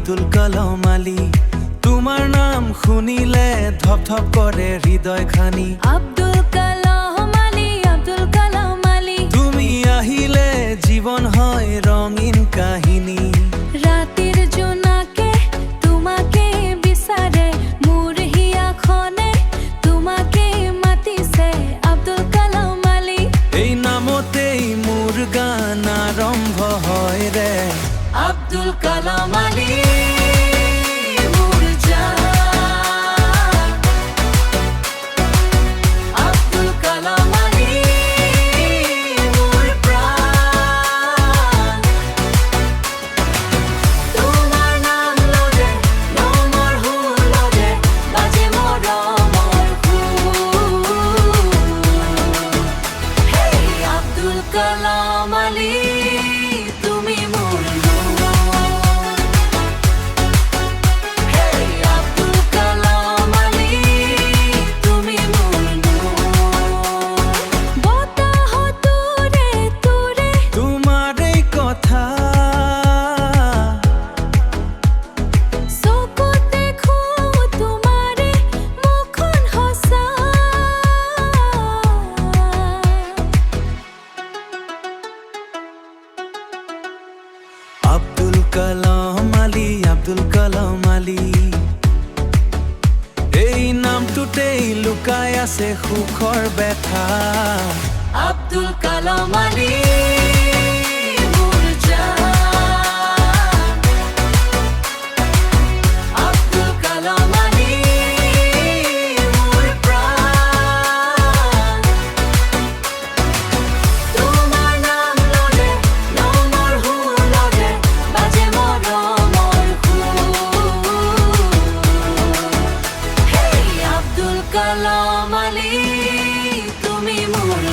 আব্দুল কালাম আলী। তোমার নাম শুনিলে ধপ ধপ করে হৃদয় খানি। আব্দুল কালাম আলী, আব্দুল কালাম আলী। তুমি আহিলে জীবন হয় রঙিন কাহিনী। রাতের জোনাকে তোমাকে বিচাৰে, মোৰ হিয়াখনে তোমাকে মাতিছে আব্দুল কালাম আলী। এই নামতেই মোর গান আরম্ভ হয় রে। আব্দুল কালাম আলী কালাম আলী তুমি মোর আব্দুল কালাম আলী তুমি মোর বতাহ তোরে তোরে তোমার এই কথা চকুত দেখো তোমারে মুখখন হসা। আব্দুল কালাম আলী, আব্দুল কালাম আলী। এই নামটোতেই লুকাই আছে সুখৰ ব্যথা। আব্দুল কালাম আলী কালাম আলী তুমি মোর